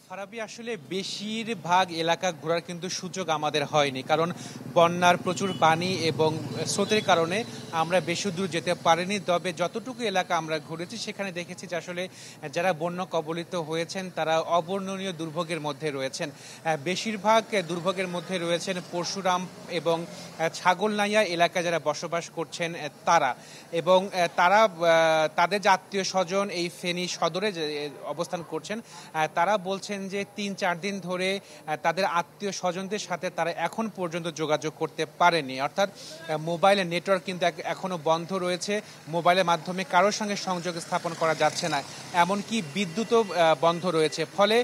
ফারাবী আসলে বেশিরভাগ এলাকা ঘোরার কিন্তু সুযোগ আমাদের হয়নি, কারণ বন্যার প্রচুর পানি এবং স্রোতের কারণে আমরা বেশি দূর যেতে পারিনি। তবে যতটুকু এলাকা আমরা ঘুরেছি সেখানে দেখেছি যে আসলে যারা বন্যা কবলিত হয়েছেন তারা অবর্ণনীয় দুর্ভোগের মধ্যে রয়েছেন। বেশিরভাগ দুর্ভোগের মধ্যে রয়েছেন পরশুরাম এবং ছাগলনাইয়া এলাকায় যারা বসবাস করছেন তারা, এবং তারা তাদের যে আত্মীয় স্বজন এই ফেনী সদরে অবস্থান করছেন তারা বলছেন যে ৩-৪ দিন ধরে তাদের আত্মীয় স্বজনদের সাথে তারা এখন পর্যন্ত যোগাযোগ করতে পারেনি। অর্থাৎ মোবাইলের নেটওয়ার্ক কিন্তু এখনো বন্ধ রয়েছে, মোবাইলের মাধ্যমে কারোর সঙ্গে সংযোগ স্থাপন করা যাচ্ছে না, এমনকি বিদ্যুৎও বন্ধ রয়েছে। ফলে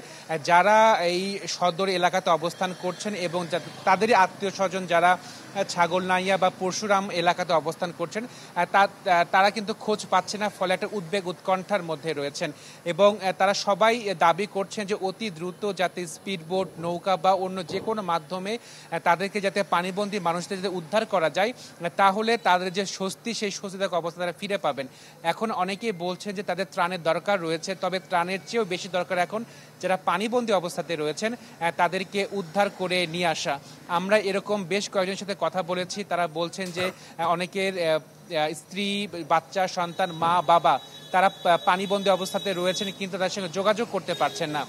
যারা এই সদর এলাকাতে অবস্থান করছেন এবং তাদেরই আত্মীয় স্বজন যারা ছাগলনাইয়া বা পরশুরাম এলাকাতে অবস্থান করছেন তারা কিন্তু খোঁজ পাচ্ছে না, ফলে একটা উদ্বেগ উৎকণ্ঠার মধ্যে রয়েছেন। এবং তারা সবাই দাবি করছেন যে অতি দ্রুত যাতে স্পিডবোট, নৌকা বা অন্য যে কোনো মাধ্যমে তাদেরকে যাতে পানিবন্দী মানুষদের যাতে উদ্ধার করা যায়, তাহলে তাদের যে স্বস্তি সেই স্বস্তিদায়ক অবস্থা তারা ফিরে পাবেন। এখন অনেকেই বলছেন যে তাদের ত্রাণের দরকার রয়েছে, তবে ত্রাণের চেয়েও বেশি দরকার এখন যারা পানিবন্দী অবস্থাতে রয়েছেন তাদেরকে উদ্ধার করে নিয়ে আসা। আমরা এরকম বেশ কয়েকজনের সাথে কথা বলেছি, তারা বলছেন যে অনেকের স্ত্রী, বাচ্চা, সন্তান, মা, বাবা তারা পানিবন্দী অবস্থাতে রয়েছেন কিন্তু তাদের সঙ্গে যোগাযোগ করতে পারছেন না।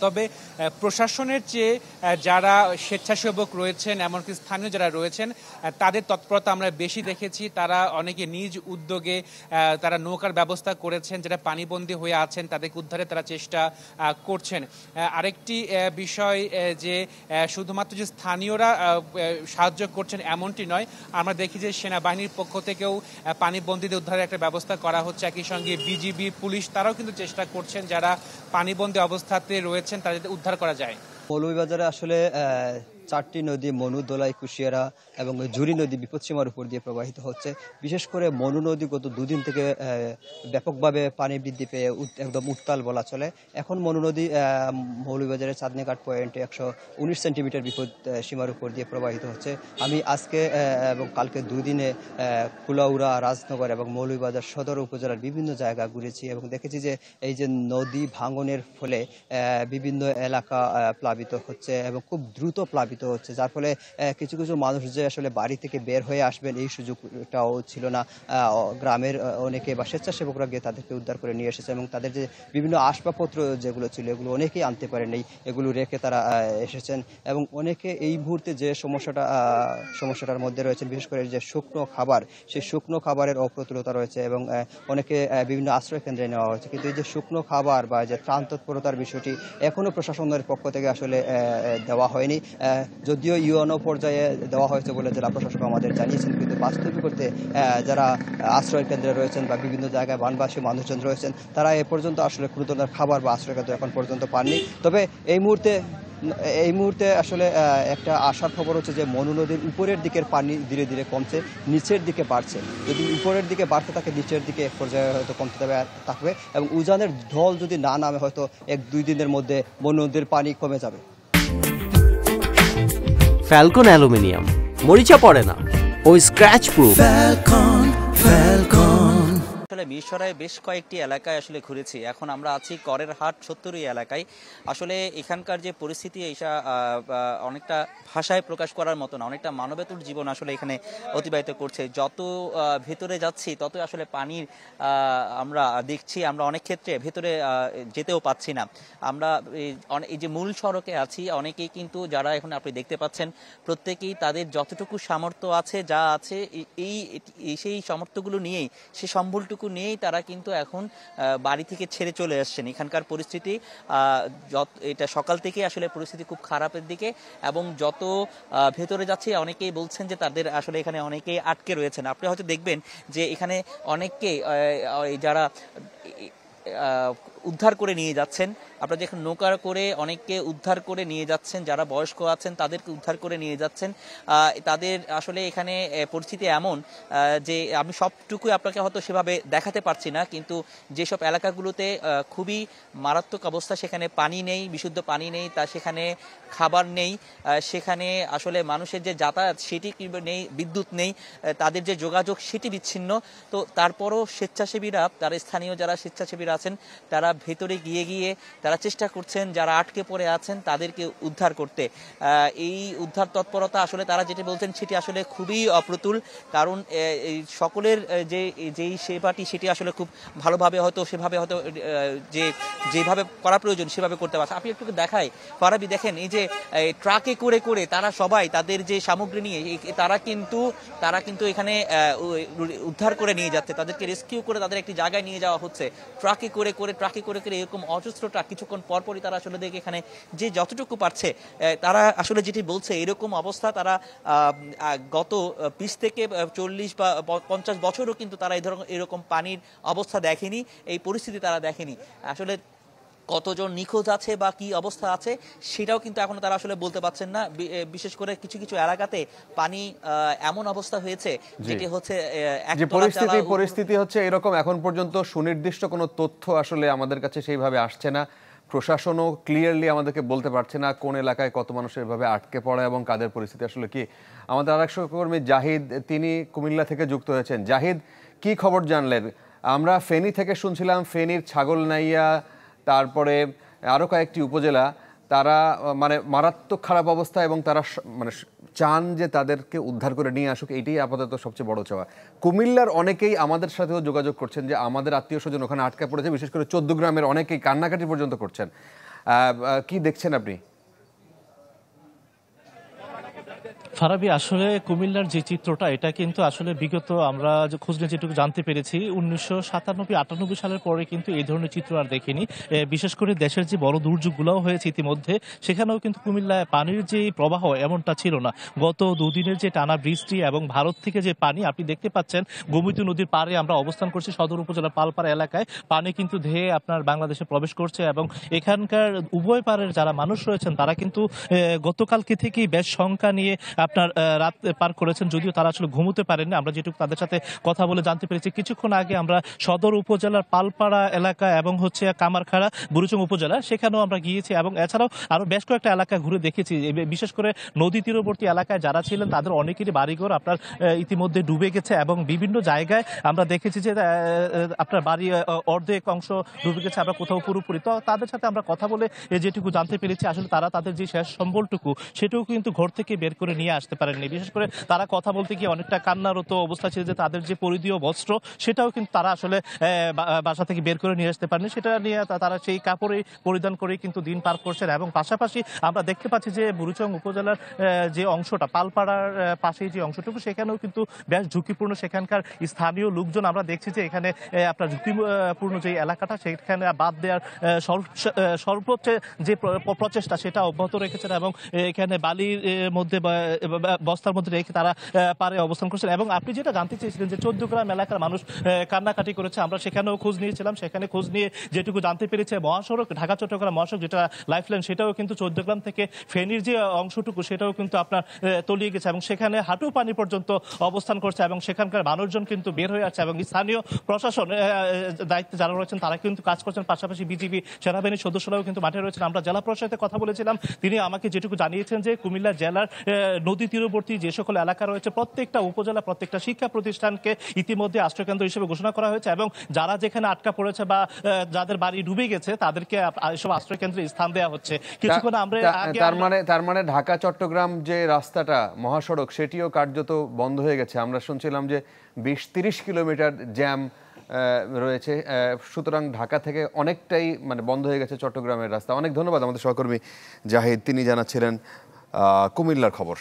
তবে প্রশাসনের চেয়ে যারা স্বেচ্ছাসেবক রয়েছেন এমনকি স্থানীয় যারা রয়েছেন তাদের তৎপরতা আমরা বেশি দেখেছি। তারা অনেকে নিজ উদ্যোগে তারা নৌকার ব্যবস্থা করেছেন, যারা পানিবন্দী হয়ে আছেন তাদেরকে উদ্ধারে তারা চেষ্টা করছেন। আরেকটি বিষয় যে শুধুমাত্র যে স্থানীয়রা সাহায্য করছেন এমনটি নয়, আমরা দেখি যে সেনাবাহিনীর পক্ষ থেকেও পানিবন্দীদের উদ্ধারের একটা ব্যবস্থা করা হচ্ছে। একই সঙ্গে বিজিবি, পুলিশ তারাও কিন্তু চেষ্টা করছেন যারা পানিবন্দী অবস্থাতে রয়েছেন তারা যাতে উদ্ধার করা যায়। মৌলভীবাজারে আসলে 4টি নদী মনু, দোলাই, কুশিয়ারা এবং ঝুরি নদী বিপদসীমার উপর দিয়ে প্রবাহিত হচ্ছে। বিশেষ করে মনু নদী গত দুদিন থেকে ব্যাপকভাবে পানি বৃদ্ধি পেয়ে একদম উত্তাল বলা চলে। এখন মনু নদী মৌলভীবাজারের চাঁদনীঘাট পয়েন্টে 119 সেন্টিমিটার বিপদ সীমার উপর দিয়ে প্রবাহিত হচ্ছে। আমি আজকে এবং কালকে দুদিনে কুলাউড়া, রাজনগর এবং মৌলভীবাজার সদর উপজেলার বিভিন্ন জায়গা ঘুরেছি এবং দেখেছি যে এই যে নদী ভাঙনের ফলে বিভিন্ন এলাকা প্লাবিত হচ্ছে এবং খুব দ্রুত প্লাবিত হচ্ছে, যার ফলে কিছু কিছু মানুষ যে আসলে বাড়ি থেকে বের হয়ে আসবেন এই সুযোগটাও ছিল না। গ্রামের অনেকে বা স্বেচ্ছাসেবকরা গিয়ে তাদেরকে উদ্ধার করে নিয়ে এসেছে এবং তাদের যে বিভিন্ন আসবাবপত্র যেগুলো ছিল এগুলো অনেকেই আনতে পারেনি, এগুলো রেখে তারা এসেছেন। এবং অনেকে এই মুহূর্তে যে সমস্যাটার মধ্যে রয়েছেন, বিশেষ করে যে শুকনো খাবার, সেই শুকনো খাবারের অপ্রতুলতা রয়েছে এবং অনেকে বিভিন্ন আশ্রয় কেন্দ্রে নেওয়া হয়েছে। কিন্তু এই যে শুকনো খাবার বা যে ত্রাণ তৎপরতার বিষয়টি এখনো প্রশাসনের পক্ষ থেকে আসলে দেওয়া হয়নি। যদিও ইউএনও পর্যায়ে দেওয়া হয়েছে বলে জেলা প্রশাসক আমাদের জানিয়েছেন, কিন্তু বাস্তবিক করতে যারা আশ্রয় কেন্দ্রে রয়েছেন বা বিভিন্ন জায়গায় বানবাসী মানুষজন রয়েছেন তারা এ পর্যন্ত আসলে কোনো ধরনের খাবার বা আশ্রয় কেন্দ্র এখন পর্যন্ত পাননি। তবে এই মুহূর্তে আসলে একটা আশার খবর হচ্ছে যে মনু নদীর উপরের দিকের পানি ধীরে ধীরে কমছে, নিচের দিকে বাড়ছে। যদি উপরের দিকে বাড়তে থাকে নিচের দিকে এক পর্যায়ে হয়তো কমতে থাকবে এবং উজানের ঢল যদি না নামে হয়তো 1-2 দিনের মধ্যে মনু নদীর পানি কমে যাবে। ফ্যালকন অ্যালুমিনিয়াম, মরিচা পড়ে না ও স্ক্র্যাচ প্রুফ। আসলে মিরসরাই বেশ কয়েকটি এলাকায় আসলে ঘুরেছি। এখন আমরা আছি করের হাট 70 এলাকায়। আসলে এখানকার যে পরিস্থিতি এটা অনেকটা ভাষায় প্রকাশ করার মতো না, অনেকটা মানবেতর জীবন আসলে এখানে অতিবাহিত করছে। যত ভেতরে যাচ্ছি তত আসলে পানির আমরা দেখছি, আমরা অনেক ক্ষেত্রে ভেতরে যেতেও পাচ্ছি না। আমরা এই যে মূল সড়কে আছি, অনেকেই কিন্তু যারা এখন আপনি দেখতে পাচ্ছেন প্রত্যেকেই তাদের যতটুকু সামর্থ্য আছে, যা আছে সেই সামর্থ্যগুলো নিয়েই, সেই সম্বলটুকু নিয়েই তারা কিন্তু এখন বাড়ি থেকে ছেড়ে চলে আসছেন। এখানকার পরিস্থিতি এটা সকাল থেকে আসলে পরিস্থিতি খুব খারাপের দিকে এবং যত ভেতরে যাচ্ছে অনেকেই বলছেন যে তাদের আসলে এখানে অনেকেই আটকে রয়েছেন। আপনি হয়তো দেখবেন যে এখানে অনেককেই যারা উদ্ধার করে নিয়ে যাচ্ছেন, আপনারা দেখুন নৌকা করে অনেককে উদ্ধার করে নিয়ে যাচ্ছেন, যারা বয়স্ক আছেন তাদেরকে উদ্ধার করে নিয়ে যাচ্ছেন। তাদের আসলে এখানে পরিস্থিতি এমন যে আমি সবটুকুই আপনাকে হয়তো সেভাবে দেখাতে পারছি না, কিন্তু যেসব এলাকাগুলোতে খুবই মারাত্মক অবস্থা, সেখানে পানি নেই, বিশুদ্ধ পানি নেই, সেখানে খাবার নেই, সেখানে আসলে মানুষের যে যাতায়াত সেটি নেই, বিদ্যুৎ নেই, তাদের যে যোগাযোগ সেটি বিচ্ছিন্ন। তো তারপরও স্বেচ্ছাসেবীরা, তারা স্থানীয় যারা স্বেচ্ছাসেবীরা আছেন তারা ভেতরে গিয়ে গিয়ে তারা চেষ্টা করছেন যারা আটকে পড়ে আছেন তাদেরকে উদ্ধার করতে। এই উদ্ধার তৎপরতা আসলে তারা যেটি বলছেন সেটি আসলে খুবই অপ্রতুল, কারণ এই সকলের যেই সেবাটি সেটি আসলে খুব ভালোভাবে হয়তো সেভাবে হয়তো যেভাবে করা প্রয়োজন সেভাবে করতে পারছে। আপনি একটু দেখাই ফারাবি, দেখেন এই যে ট্রাকে করে করে তারা সবাই তাদের যে সামগ্রী নিয়ে তারা কিন্তু এখানে উদ্ধার করে নিয়ে যাচ্ছে, তাদেরকে রেস্কিউ করে তাদের একটি জায়গায় নিয়ে যাওয়া হচ্ছে ট্রাকে করে করে এরকম অজস্র ট্রাক। কিছুক্ষণ পরপরই তারা আসলে দেখে এখানে যে যতটুকু পারছে তারা আসলে যেটি বলছে এরকম অবস্থা তারা গত 20 থেকে 40 বা 50 বছরও কিন্তু তারা এরকম পানির অবস্থা দেখেনি, এই পরিস্থিতি তারা দেখেনি। আসলে কতজন নিখোঁজ আছে বা কি অবস্থা আছে সেটাও কিন্তু এখনো তারা আসলে বলতে পারছেন না। বিশেষ করে কিছু কিছু এলাকাতে পানি এমন অবস্থা হয়েছে যেটি হচ্ছে যে পরিস্থিতি হচ্ছে এরকম, এখন পর্যন্ত সুনির্দিষ্ট কোনো তথ্য আসলে আমাদের কাছে সেইভাবে আসছে না। প্রশাসনও ক্লিয়ারলি আমাদেরকে বলতে পারছে না কোন এলাকায় কত মানুষ এভাবে আটকে পড়ে এবং কাদের পরিস্থিতি আসলে কি। আমাদের আরেক সহকর্মী জাহিদ, তিনি কুমিল্লা থেকে যুক্ত হয়েছেন। জাহিদ, কি খবর জানলেন? আমরা ফেনী থেকে শুনছিলাম ফেনীর ছাগলনাইয়া, তারপরে আরও কয়েকটি উপজেলা, তারা মানে মারাত্মক খারাপ অবস্থা এবং তারা মানে চান যে তাদেরকে উদ্ধার করে নিয়ে আসুক, এইটাই আপাতত সবচেয়ে বড় চাওয়া। কুমিল্লার অনেকেই আমাদের সাথেও যোগাযোগ করছেন যে আমাদের আত্মীয় স্বজন ওখানে আটকা পড়েছে, বিশেষ করে 14 গ্রামের অনেকেই কান্নাকাটি পর্যন্ত করছেন। কি দেখছেন আপনি? ফারাবি, আসলে কুমিল্লার যে চিত্রটা এটা কিন্তু আসলে বিগত আমরা খোঁজ নিয়ে যেটুকু জানতে পেরেছি 1997-98 সালের পরে কিন্তু এই ধরনের চিত্র আর দেখিনি। বিশেষ করে দেশের যে বড় দুর্যোগগুলোও হয়েছে ইতিমধ্যে, সেখানেও কিন্তু কুমিল্লায় পানির যে প্রবাহ এমনটা ছিল না। গত দুদিনের যে টানা বৃষ্টি এবং ভারত থেকে যে পানি আপনি দেখতে পাচ্ছেন, গোমতী নদীর পাড়ে আমরা অবস্থান করছি, সদর উপজেলার পালপাড়া এলাকায় পানি কিন্তু ধেয়ে আপনার বাংলাদেশে প্রবেশ করছে এবং এখানকার উভয় পাড়ের যারা মানুষ রয়েছেন তারা কিন্তু গতকালকে থেকেই বেশ শঙ্কা নিয়ে আপনার রাত পার করেছেন, যদিও তারা আসলে ঘুমোতে পারেননি। আমরা যেটুকু তাদের সাথে কথা বলে জানতে পেরেছি, কিছুক্ষণ আগে আমরা সদর উপজেলার পালপাড়া এলাকা এবং হচ্ছে কামারখাড়া বুড়িচং উপজেলা সেখানেও আমরা গিয়েছি এবং এছাড়াও আরো বেশ কয়েকটা এলাকা ঘুরে দেখেছি। বিশেষ করে নদী তীরবর্তী এলাকায় যারা ছিলেন তাদের অনেকেরই বাড়িঘর আপনার ইতিমধ্যে ডুবে গেছে এবং বিভিন্ন জায়গায় আমরা দেখেছি যে আপনার বাড়ি অর্ধেক অংশ ডুবে গেছে, আমরা কোথাও পুরোপুরি। তো তাদের সাথে আমরা কথা বলে যেটুকু জানতে পেরেছি আসলে তারা তাদের যে শেষ সম্বলটুকু সেটাও কিন্তু ঘর থেকে বের করে নিয়ে আসতে পারেননি। বিশেষ করে তারা কথা বলতে গিয়ে অনেকটা কান্নারত অবস্থা ছিল যে তাদের যে পরিধীয় বস্ত্র সেটাও কিন্তু তারা আসলে বাসা থেকে বের করে নিয়ে আসতে পারেনি, সেটা নিয়ে তারা সেই কাপড়ই পরিধান করে কিন্তু দিন পার করছেন। এবং পাশাপাশি আমরা দেখতে পাচ্ছি যে বুড়িচং উপজেলার যে অংশটা পালপাড়ার পাশেই যে অংশটুকু সেখানেও কিন্তু বেশ ঝুঁকিপূর্ণ। সেখানকার স্থানীয় লোকজন আমরা দেখছি যে এখানে আপনার ঝুঁকিপূর্ণ যে এলাকাটা সেখানে বাদ দেওয়ার সর্বোচ্চ যে প্রচেষ্টা সেটা অব্যাহত রেখেছেন এবং এখানে বালির মধ্যে বস্তার মধ্যে রেখে তারা পারে অবস্থান করছেন। এবং আপনি যেটা জানতে চেয়েছিলেন যে 14 গ্রাম এলাকার মানুষ কান্নাকাটি করেছে, আমরা সেখানেও খোঁজ নিয়েছিলাম। সেখানে খোঁজ নিয়ে যেটুকু জানতে পেরেছে মহাসড়ক ঢাকা চট্টগ্রাম মহাসড়ক যেটা লাইফলাইন সেটাও কিন্তু 14 গ্রাম থেকে ফেনীর যে অংশটুকু সেটাও কিন্তু আপনার তলিয়ে গেছে এবং সেখানে হাঁটু পানি পর্যন্ত অবস্থান করছে এবং সেখানকার মানুষজন কিন্তু বের হয়ে আছে এবং স্থানীয় প্রশাসন দায়িত্বে যারা রয়েছেন তারা কিন্তু কাজ করছেন, পাশাপাশি বিজিবি সেনাবাহিনীর সদস্যরাও কিন্তু মাঠে রয়েছেন। আমরা জেলা প্রশাসনের কথা বলেছিলাম, তিনি আমাকে যেটুকু জানিয়েছেন যে কুমিল্লা জেলার নদী তীরবর্তী যে সকল এলাকা রয়েছে প্রত্যেকটা উপজেলা প্রত্যেকটা শিক্ষা প্রতিষ্ঠানকে ইতিমধ্যে আশ্রয়কেন্দ্র হিসেবে ঘোষণা করা হয়েছে এবং যারা যেখানে আটকা পড়েছে বা যাদের বাড়ি ডুবে গেছে তাদেরকে এসব আশ্রয়কেন্দ্রে স্থান দেওয়া হচ্ছে। কিছুক্ষণ আমরা তার মানে ঢাকা চট্টগ্রাম যে রাস্তাটা মহাসড়ক সেটিও কার্যত বন্ধ হয়ে গেছে। আমরা শুনছিলাম যে 20-30 কিলোমিটার জ্যাম রয়েছে, সুতরাং ঢাকা থেকে অনেকটাই মানে বন্ধ হয়ে গেছে চট্টগ্রামের রাস্তা। অনেক ধন্যবাদ আমাদের সহকর্মী জাহিদ, তিনি জানাচ্ছিলেন কুমিল্লার খবর।